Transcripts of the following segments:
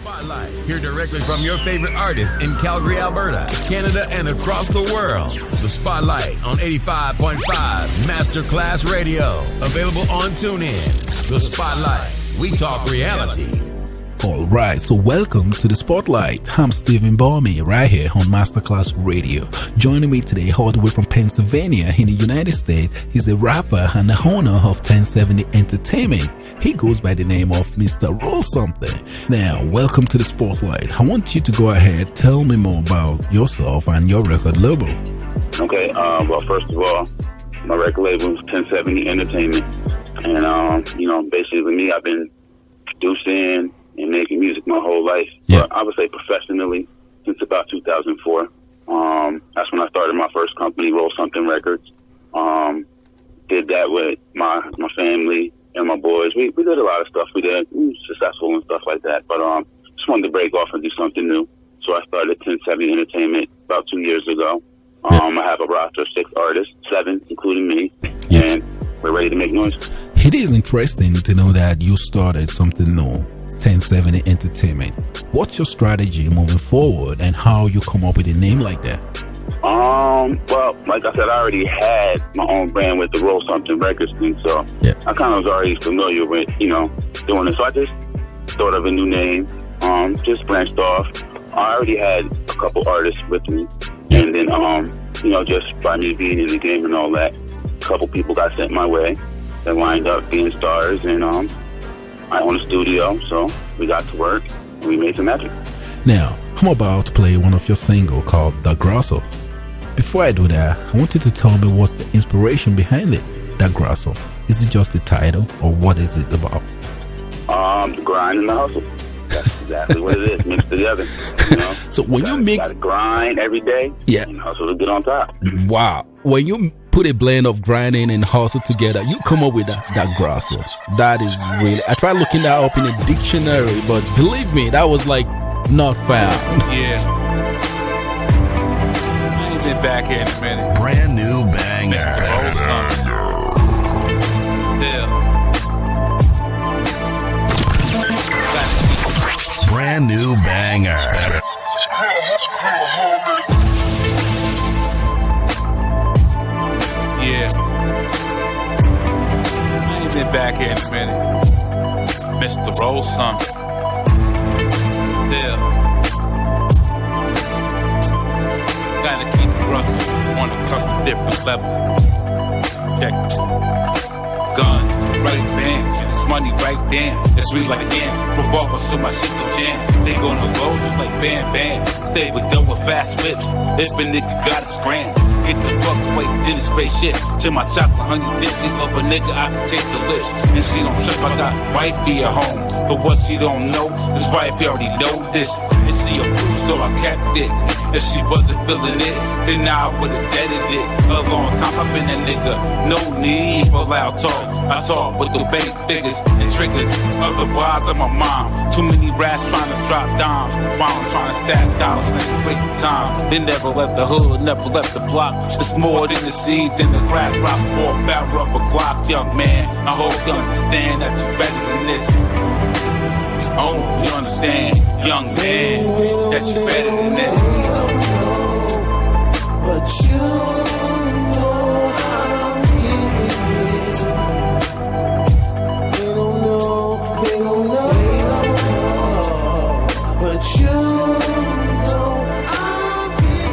Spotlight. Hear directly from your favorite artists in Calgary, Alberta, Canada, and across the world. The Spotlight on 85.5 Masterclass Radio. Available on TuneIn. The Spotlight. We talk reality. All right, so welcome to the Spotlight. I'm Stephen Balmy, right here on Masterclass Radio. Joining me today, all the way from Pennsylvania in the United States, he's a rapper and the owner of 1070 Entertainment. He goes by the name of Mr.Rollsomethin. Now, welcome to the Spotlight. I want you to go ahead, tell me more about yourself and your record label. Okay, well, first of all, my record label is 1070 Entertainment. And, basically with me, I've been producing and making music my whole life. Yeah. But I would say professionally since about 2004. That's when I started my first company, Rollsomethin Records. Did that with my family and my boys. We did a lot of stuff. We were successful and stuff like that. But just wanted to break off and do something new. So I started 1070 Entertainment about 2 years ago. I have a roster of 6 artists, 7 including me. Yeah. And we're ready to make noise. It is interesting to know that you started something new, 1070 Entertainment. What's your strategy moving forward and how you come up with a name like that? Well, like I said, I already had my own brand with the Rollsomethin Records thing, so Yeah. I kind of was already familiar with, doing it. So I just thought of a new name, just branched off. I already had a couple artists with me, and then, just by me being in the game and all that, a couple people got sent my way that lined up being stars, and I own a studio, so we got to work and we made some magic. Now, I'm about to play one of your singles called Da Grasso. Before I do that, I want you to tell me what's the inspiration behind it, Da Grasso. Is it just the title, or what is it about? The grind and the hustle. That's exactly what it is, mixed together. So when you mix... Gotta grind every day, and hustle to get on top. Wow. When you put a blend of grinding and hustle together, you come up with Da Grasso. That is really... I tried looking that up in a dictionary, but believe me, that was like not found. Yeah. I ain't been back here in a minute. Brand new banger. Mr.Rollsomethin. Still. Brand new banger. Yeah. I ain't been back here in a minute. Mr.Rollsomethin. Still. Gotta keep the Russell on a couple different levels. Check it. Guns, right bang, it's money right then. It's sweet like a yam. Revolver, so my shit go jam. They gonna roach like bam bam. Stay with them with fast whips. If a nigga gotta scram, get the fuck away in the spaceship. To my chocolate honey dish, she love a nigga, I can taste the lips. And she don't trip, I got wifey at home. But what she don't know, this wifey already know this. And she approved, so I kept it. If she wasn't feeling it, then I would've deaded it. A long time I've been a nigga, no need for loud talk. I talk with the bank figures and triggers. Otherwise I'm a mom. Too many rats trying to drop dimes while I'm trying to stack dollars. Niggas wasting time. They never left the hood, never left the block. It's more than the seed, than the crack rock or barrel of a Glock, young man. I hope you understand that you're better than this. I hope you understand, young man, that you're better than this. But you know I'm here. They don't know. But you know I'm here.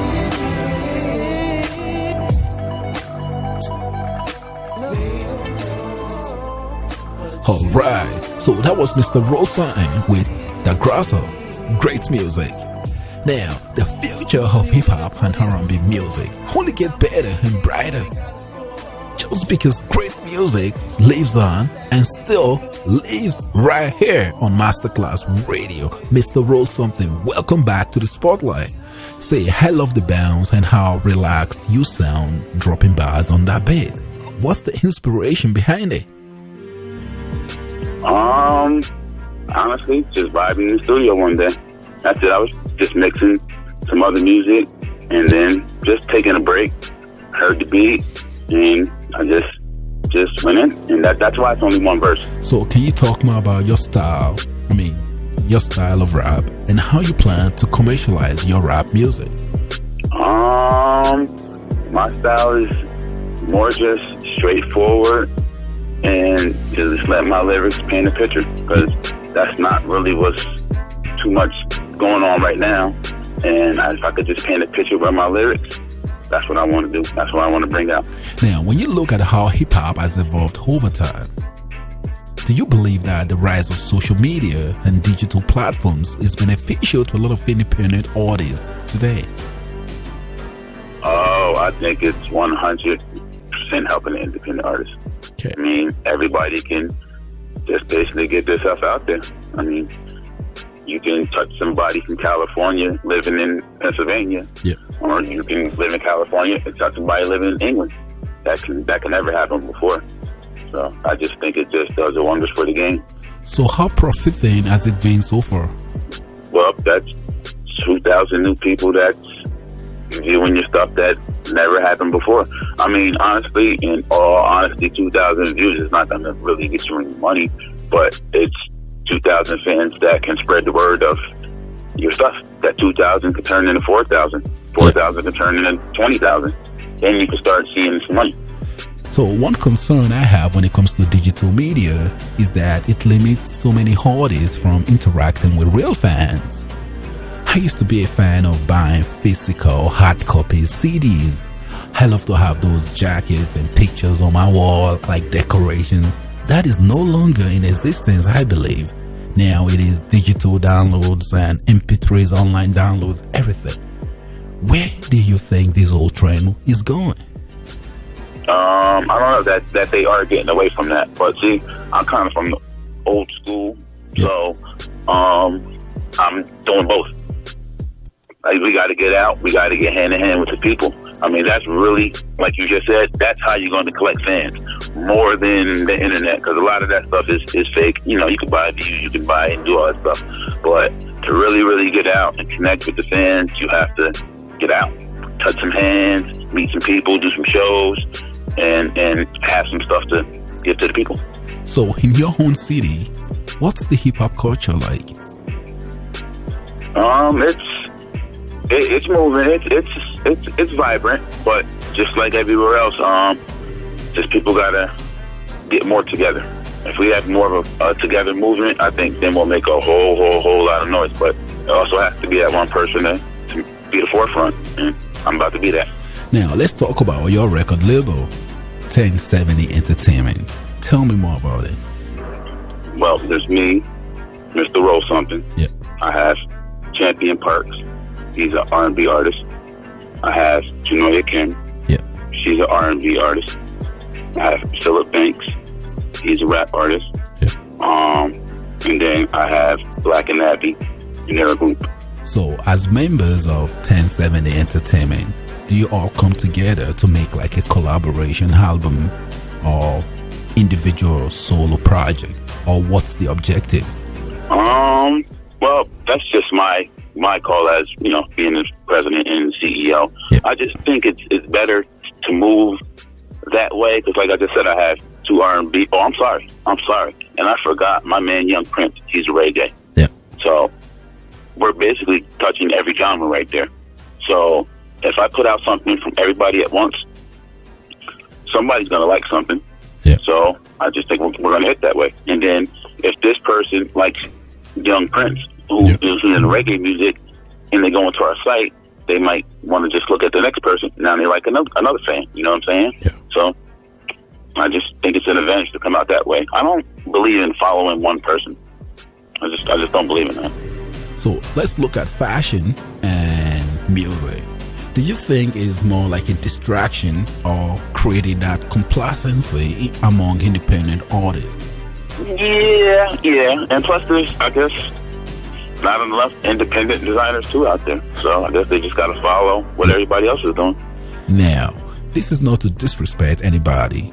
Alright, so that was Mr.Rollsomethin with Da Grasso. Great music. Now, the future of hip-hop and R&B music only get better and brighter. Just because great music lives on and still lives right here on Masterclass Radio. Mr.Rollsomethin, welcome back to the Spotlight. Say, I love the bounce and how relaxed you sound dropping bars on that beat. What's the inspiration behind it? Honestly, just vibing in the studio one day. That's it. I was just mixing some other music and then just taking a break. Heard the beat and I just went in. And that's why it's only one verse. So can you talk more about your style? I mean, your style of rap, and how you plan to commercialize your rap music? My style is more just straightforward and just let my lyrics paint a picture, because that's not really what's too much going on right now. And if I could just paint a picture with my lyrics, that's what I want to do. That's what I want to bring out. Now, when you look at how hip-hop has evolved over time, do you believe that the rise of social media and digital platforms is beneficial to a lot of independent artists today? Oh, I think it's 100% helping the independent artists. Okay. I mean, everybody can just basically get themselves out there. I mean, you can touch somebody from California living in Pennsylvania, yeah, or you can live in California and touch somebody living in England. That can never happen before. So I just think it just does wonders for the game. So how profiting has it been so far? Well, that's 2,000 new people that's viewing your stuff that never happened before. I mean, honestly, in all honesty, 2,000 views is not going to really get you any money, but it's 2,000 fans that can spread the word of your stuff. That 2,000 can turn into 4,000. 4,000 can turn into 20,000. Then you can start seeing some money. So one concern I have when it comes to digital media is that it limits so many artists from interacting with real fans. I used to be a fan of buying physical hard copies CDs. I love to have those jackets and pictures on my wall like decorations. That is no longer in existence, I believe. Now it is digital downloads and MP3s, online downloads, everything. Where do you think this whole trend is going? I don't know that they are getting away from that, but see, I'm kind of from the old school, so I'm doing both. Like, we got to get out, we got to get hand in hand with the people. I mean, that's really, like you just said, that's how you're going to collect fans more than the internet, because a lot of that stuff is fake. You know, you can buy views, you can buy and do all that stuff, but to really get out and connect with the fans, you have to get out, touch some hands, meet some people, do some shows, and have some stuff to give to the people. So, in your own city, what's the hip hop culture like? It's moving. It's vibrant, but just like everywhere else, just people gotta get more together. If we have more of a together movement, I think then we'll make a whole lot of noise. But it also has to be that one person to be the forefront, and I'm about to be that. Now, let's talk about your record label, 1070 Entertainment. Tell me more about it. Well, there's me, Mr.Rollsomethin. Yeah. I have Champion Parks. He's an R&B artist. I have Janoya Kim. Yeah. She's an R&B artist. I have Philip Banks. He's a rap artist. Yeah. And then I have Black and Abby in their group. So, as members of 1070 Entertainment, do you all come together to make like a collaboration album or individual solo project, or what's the objective? Well, that's just my call as, you know, being the president and CEO. Yeah. I just think it's better to move that way, because like I just said, I have two R&B. Oh, I'm sorry, and I forgot my man Young Prince. He's a reggae. Yeah. So we're basically touching every genre right there. So if I put out something from everybody at once, somebody's gonna like something. Yeah. So I just think we're gonna hit that way. And then if this person likes Young Prince, who is in reggae music, and they go into our site, they might want to just look at the next person. Now they like another fan. You know what I'm saying? Yeah. So I just think it's an advantage to come out that way. I don't believe in following one person. I just don't believe in that. So let's look at fashion and music. Do you think it's more like a distraction or creating that complacency among independent artists? Yeah. And plus there's, I guess, not enough independent designers too out there. So I guess they just got to follow what everybody else is doing. Now, this is not to disrespect anybody,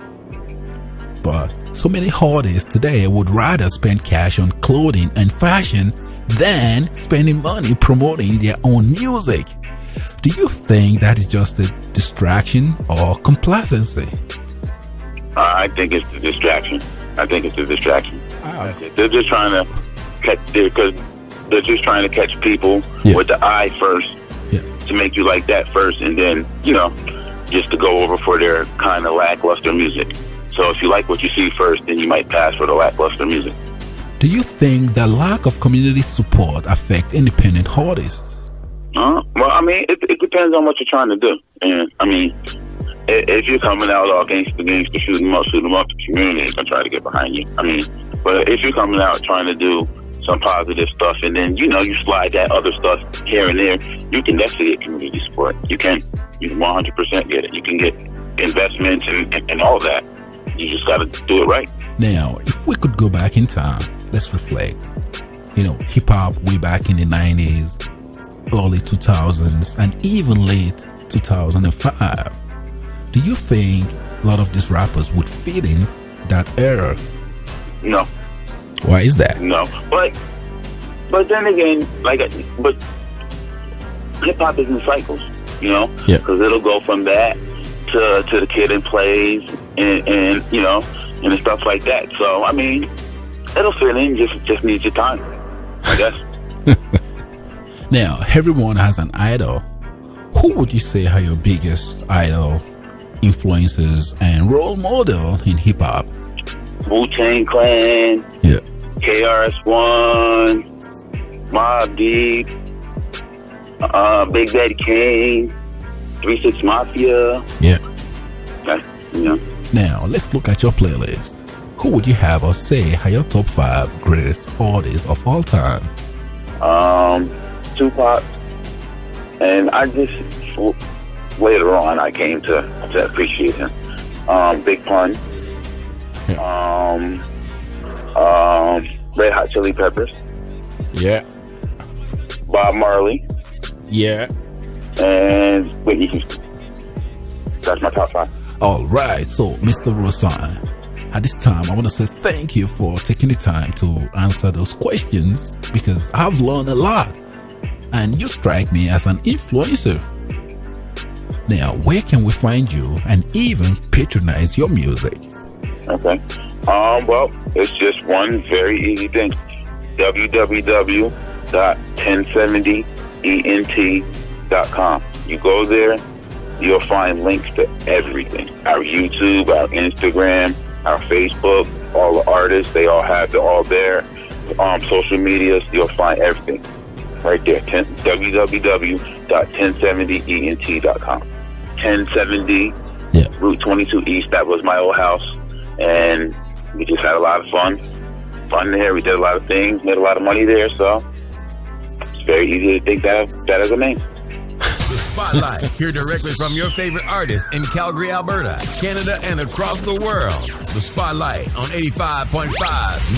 but so many artists today would rather spend cash on clothing and fashion than spending money promoting their own music. Do you think that is just a distraction or complacency? I think it's the distraction. They're just trying to catch there, because they're just trying to catch people with the eye first to make you like that first, and then, you know, just to go over for their kind of lackluster music. So if you like what you see first, then you might pass for the lackluster music. Do you think the lack of community support affect independent artists? Well, I mean, it depends on what you're trying to do. And I mean, if you're coming out all gangster, shoot 'em up, the community is gonna try to get behind you. I mean, but if you're coming out trying to do some positive stuff, and then, you know, you slide that other stuff here and there, you can definitely get community support. You can 100% get it. You can get investments and all that. You just got to do it right. Now, if we could go back in time, let's reflect. You know, hip hop way back in the 90s, early 2000s, and even late 2005. Do you think a lot of these rappers would fit in that era? No. Why is that? No. But then again, but hip hop is in cycles, you know? Yeah. Because it'll go from that to the Kid and Plays and you know, and stuff like that. So, I mean, it'll fit in, just needs your time, I guess. Now, everyone has an idol. Who would you say are your biggest idol, influences, and role model in hip hop? Wu-Tang Clan, KRS-One, Mobb Deep, Big Daddy Kane, 3-6 Mafia. Yeah. You know. Now, let's look at your playlist. Who would you have or say are your top 5 greatest artists of all time? Tupac, and I just later on I came to appreciate him. Big Pun, Red Hot Chili Peppers, Bob Marley, and Whitney Houston. That's my top 5. All right, so Mr. Rollsomethin, at this time I want to say thank you for taking the time to answer those questions, because I've learned a lot and you strike me as an influencer. Now, where can we find you and even patronize your music? Okay. Well, it's just one very easy thing. www.1070ent.com. You go there, you'll find links to everything. Our YouTube, our Instagram, our Facebook, all the artists, they all have it all there. Social medias, you'll find everything right there. www.1070ent.com. 1070 Route 22 East. That was my old house, and we just had a lot of fun there. We did a lot of things, made a lot of money there, so it's very easy to think that as a name. The Spotlight, hear directly from your favorite artists in Calgary, Alberta, Canada, and across the world. The Spotlight on 85.5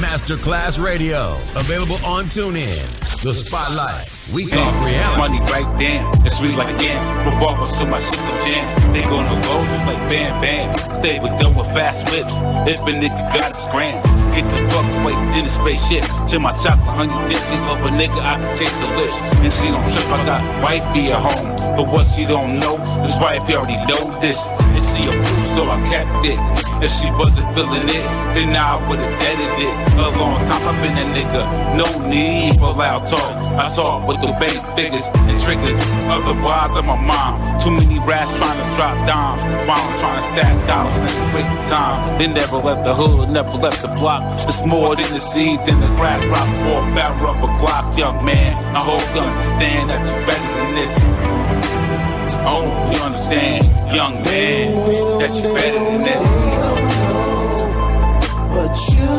Masterclass Radio. Available on TuneIn. The Spotlight. We talk reality. Money right then. It's real like a game. Revolver, so my shit go jam. They gonna go just like bam, bam. Stay with them with fast whips. If a nigga got a scram, get the fuck away in the spaceship. To my chocolate honey dip. She love a nigga, I can taste the lips. And she don't trip, I got wifey at home. But what she don't know, this wife already know this. And she approved, so I kept it. If she wasn't feeling it, then I would've deaded it. A long time I've been a nigga, no need for loud talk. I talk with the bank figures and triggers. Otherwise I'm a mom. Too many rats trying to drop dimes while I'm trying to stack dollars. Niggas wasting time. They never left the hood, never left the block. It's more than the seed, than the crack rock or a barrel of a Glock. Young man, I hope you understand that you're better than this. I hope you understand, young man, that you're better than this. But you